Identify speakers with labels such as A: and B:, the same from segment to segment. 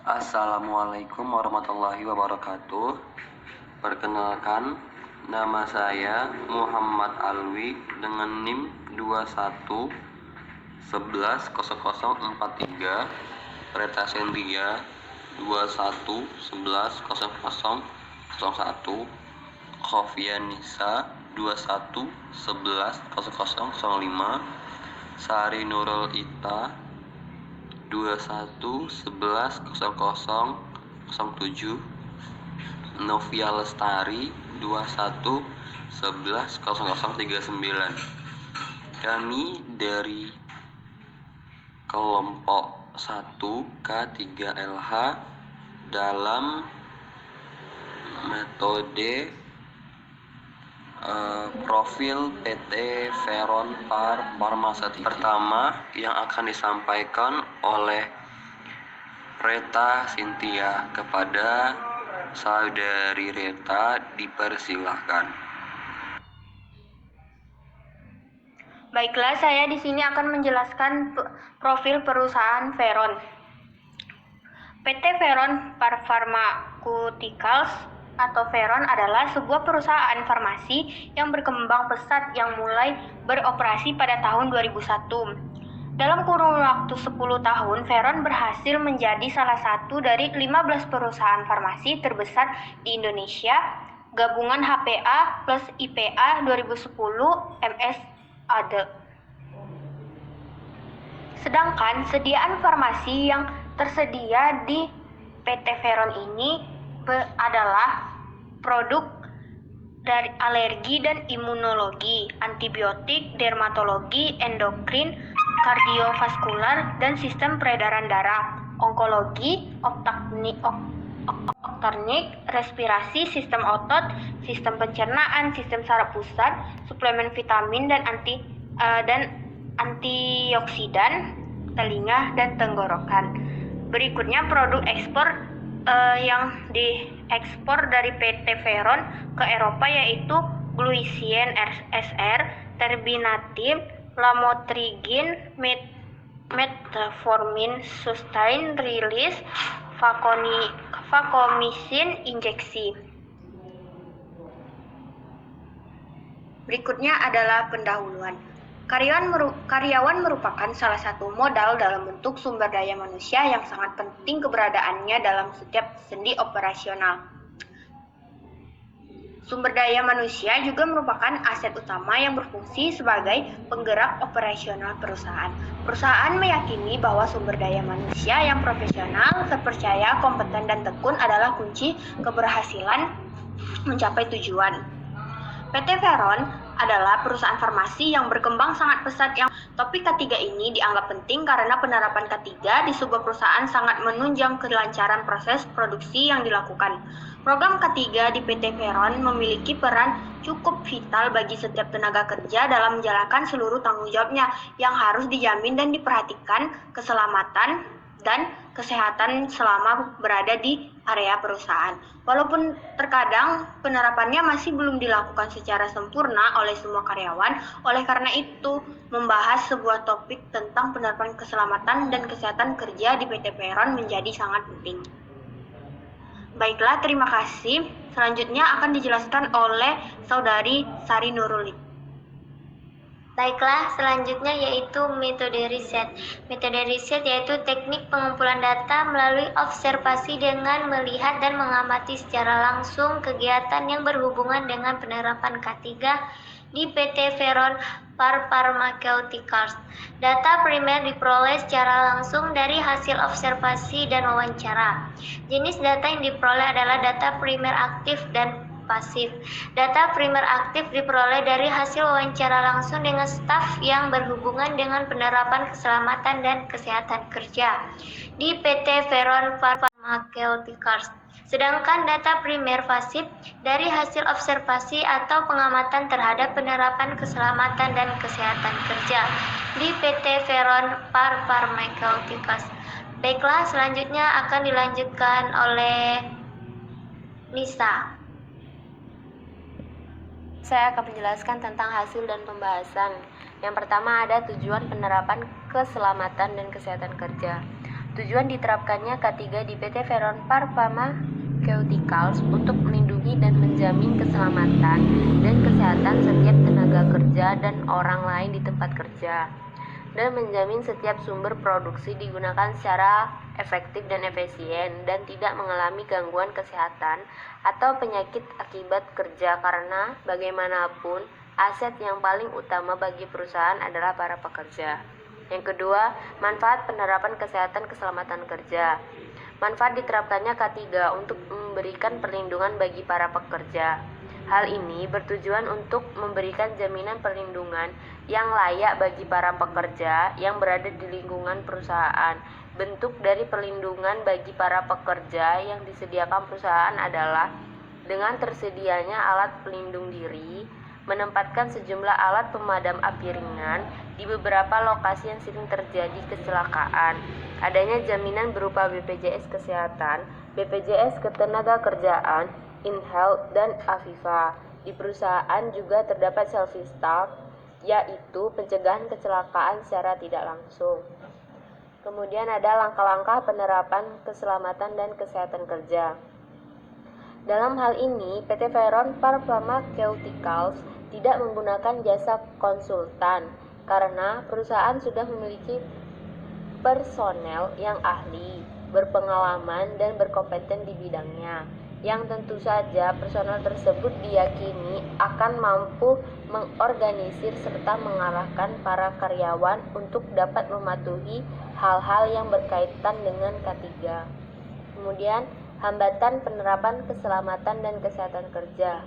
A: Assalamualaikum warahmatullahi wabarakatuh. Perkenalkan, nama saya Muhammad Alwi dengan NIM 21110043, Reta Sendia 21110001, Khofianisa 21110005, Sari Nurul Ita 21110007, Novia Lestari 21110039. Kami dari kelompok 1 K3LH dalam metode profil PT Veron Farmasati. Pertama yang akan disampaikan oleh Reta Cynthia. Kepada saudari Reta dipersilahkan.
B: Baiklah, saya di sini akan menjelaskan profil perusahaan Veron. PT Veron Pharmaceuticals atau Veron adalah sebuah perusahaan farmasi yang berkembang pesat yang mulai beroperasi pada tahun 2001. Dalam kurun waktu 10 tahun, Veron berhasil menjadi salah satu dari 15 perusahaan farmasi terbesar di Indonesia, gabungan HPA plus IPA 2010 MS ADE. Sedangkan sediaan farmasi yang tersedia di PT Veron ini adalah produk dari alergi dan imunologi, antibiotik, dermatologi, endokrin, kardiovaskular, dan sistem peredaran darah, onkologi, optornik, respirasi, sistem otot, sistem pencernaan, sistem saraf pusat, suplemen vitamin dan antioksidan, telinga dan tenggorokan. Berikutnya produk ekspor yang diekspor dari PT Veron ke Eropa yaitu Gluisin SR, Terbinafine, Lamotrigine, Metformin Sustained Release, Vancomycin injeksi. Berikutnya adalah pendahuluan. Karyawan merupakan salah satu modal dalam bentuk sumber daya manusia yang sangat penting keberadaannya dalam setiap sendi operasional. Sumber daya manusia juga merupakan aset utama yang berfungsi sebagai penggerak operasional perusahaan. Perusahaan meyakini bahwa sumber daya manusia yang profesional, terpercaya, kompeten, dan tekun adalah kunci keberhasilan mencapai tujuan. PT Veron adalah perusahaan farmasi yang berkembang sangat pesat yang topik K3 ini dianggap penting karena penerapan K3 di sebuah perusahaan sangat menunjang kelancaran proses produksi yang dilakukan. Program K3 di PT Veron memiliki peran cukup vital bagi setiap tenaga kerja dalam menjalankan seluruh tanggung jawabnya yang harus dijamin dan diperhatikan keselamatan dan kesehatan selama berada di area perusahaan. Walaupun terkadang penerapannya masih belum dilakukan secara sempurna oleh semua karyawan, oleh karena itu membahas sebuah topik tentang penerapan keselamatan dan kesehatan kerja di PT Veron menjadi sangat penting. Baiklah, terima kasih. Selanjutnya akan dijelaskan oleh Saudari Sari Nurul.
C: Baiklah, selanjutnya yaitu metode riset. Metode riset yaitu teknik pengumpulan data melalui observasi dengan melihat dan mengamati secara langsung kegiatan yang berhubungan dengan penerapan K3 di PT Veron Pharmaceuticals. Data primer diperoleh secara langsung dari hasil observasi dan wawancara. Jenis data yang diperoleh adalah data primer aktif dan pasif. Data primer aktif diperoleh dari hasil wawancara langsung dengan staf yang berhubungan dengan penerapan keselamatan dan kesehatan kerja di PT Veron Pharmaceuticals. Sedangkan data primer pasif dari hasil observasi atau pengamatan terhadap penerapan keselamatan dan kesehatan kerja di PT Veron Pharmaceuticals. Baiklah, selanjutnya akan dilanjutkan oleh Nisa.
D: Saya akan menjelaskan tentang hasil dan pembahasan. Yang pertama ada tujuan penerapan keselamatan dan kesehatan kerja. Tujuan diterapkannya K3 di PT Veron Pharmaceuticals untuk melindungi dan menjamin keselamatan dan kesehatan setiap tenaga kerja dan orang lain di tempat kerja, dan menjamin setiap sumber produksi digunakan secara efektif dan efisien dan tidak mengalami gangguan kesehatan atau penyakit akibat kerja, karena bagaimanapun aset yang paling utama bagi perusahaan adalah para pekerja. Yang kedua, manfaat penerapan kesehatan keselamatan kerja. Manfaat diterapkannya K3 untuk memberikan perlindungan bagi para pekerja. Hal ini bertujuan untuk memberikan jaminan perlindungan yang layak bagi para pekerja yang berada di lingkungan perusahaan. Bentuk dari perlindungan bagi para pekerja yang disediakan perusahaan adalah dengan tersedianya alat pelindung diri, menempatkan sejumlah alat pemadam api ringan di beberapa lokasi yang sering terjadi kecelakaan, adanya jaminan berupa BPJS Kesehatan, BPJS Ketenagakerjaan, InHealth, dan Aviva. Di perusahaan juga terdapat safety stock, yaitu pencegahan kecelakaan secara tidak langsung. Kemudian ada langkah-langkah penerapan keselamatan dan kesehatan kerja. Dalam hal ini, PT Veron Pharmaceuticals tidak menggunakan jasa konsultan karena perusahaan sudah memiliki personel yang ahli, berpengalaman, dan berkompeten di bidangnya, yang tentu saja personel tersebut diyakini akan mampu mengorganisir serta mengarahkan para karyawan untuk dapat mematuhi hal-hal yang berkaitan dengan K3. Kemudian, hambatan penerapan keselamatan dan kesehatan kerja.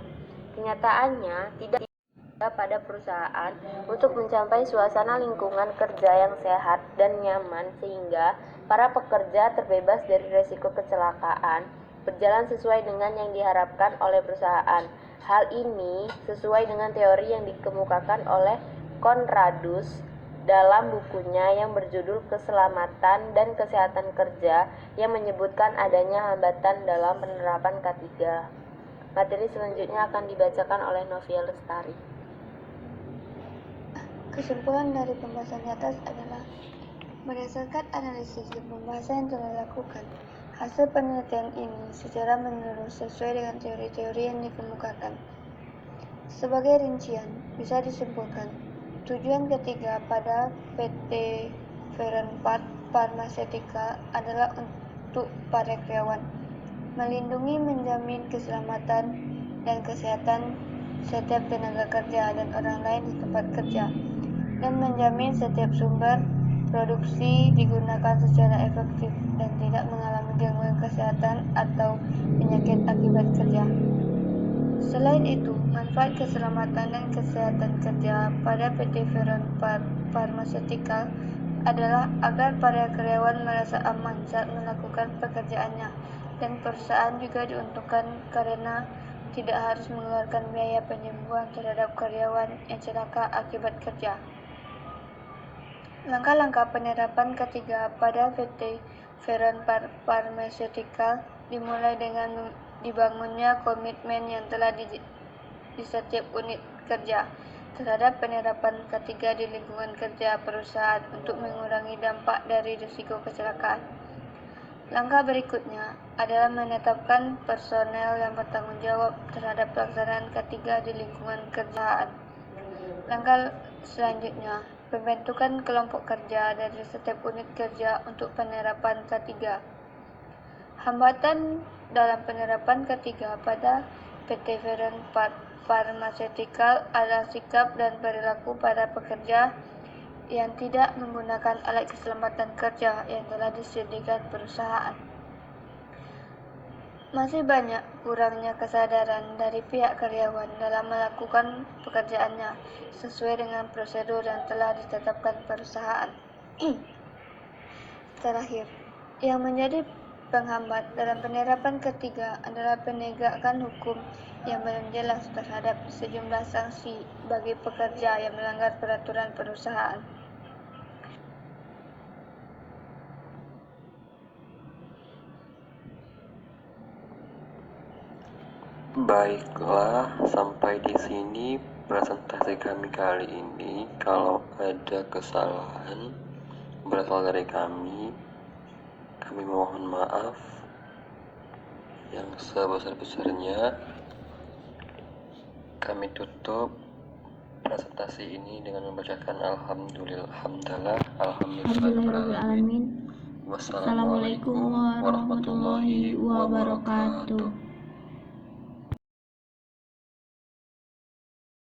D: Kenyataannya, tidak pada perusahaan untuk mencapai suasana lingkungan kerja yang sehat dan nyaman sehingga para pekerja terbebas dari risiko kecelakaan berjalan sesuai dengan yang diharapkan oleh perusahaan. Hal ini sesuai dengan teori yang dikemukakan oleh Conradus dalam bukunya yang berjudul Keselamatan dan Kesehatan Kerja yang menyebutkan adanya hambatan dalam penerapan K3. Materi selanjutnya akan dibacakan oleh Novia Lestari.
B: Kesimpulan dari pembahasan di atas adalah berdasarkan analisis dan pembahasan yang telah dilakukan, hasil penelitian ini secara menyeluruh sesuai dengan teori-teori yang dikemukakan. Sebagai rincian, bisa disimpulkan, tujuan ketiga pada PT Veron Pharmaceuticals adalah untuk para karyawan, melindungi menjamin keselamatan dan kesehatan setiap tenaga kerja dan orang lain di tempat kerja, dan menjamin setiap sumber produksi digunakan secara efektif dan tidak mengalami gangguan kesehatan atau penyakit akibat kerja. Selain itu, manfaat keselamatan dan kesehatan kerja pada PT Veron Pharmaceuticals adalah agar para karyawan merasa aman saat melakukan pekerjaannya, dan perusahaan juga diuntungkan karena tidak harus mengeluarkan biaya penyembuhan terhadap karyawan yang celaka akibat kerja. Langkah-langkah penerapan K3 pada PT Veron Pharmaceuticals dimulai dengan dibangunnya komitmen yang telah di setiap unit kerja terhadap penerapan K3 di lingkungan kerja perusahaan untuk mengurangi dampak dari risiko kecelakaan. Langkah berikutnya adalah menetapkan personel yang bertanggung jawab terhadap pelaksanaan K3 di lingkungan kerjaan. Langkah selanjutnya, pembentukan kelompok kerja dari setiap unit kerja untuk penerapan K3. Hambatan dalam penerapan K3 pada PT Veron Pharmaceuticals adalah sikap dan perilaku para pekerja yang tidak menggunakan alat keselamatan kerja yang telah disediakan perusahaan. Masih banyak kurangnya kesadaran dari pihak karyawan dalam melakukan pekerjaannya sesuai dengan prosedur yang telah ditetapkan perusahaan. Terakhir, yang menjadi penghambat dalam penerapan K3 adalah penegakan hukum yang belum jelas terhadap sejumlah sanksi bagi pekerja yang melanggar peraturan perusahaan.
A: Baiklah, sampai di sini presentasi kami kali ini. Kalau ada kesalahan berasal dari kami, Kami mohon maaf yang sebesar-besarnya. Kami tutup presentasi ini dengan membacakan Alhamdulillahirobbilalamin. Wassalamualaikum warahmatullahi wabarakatuh.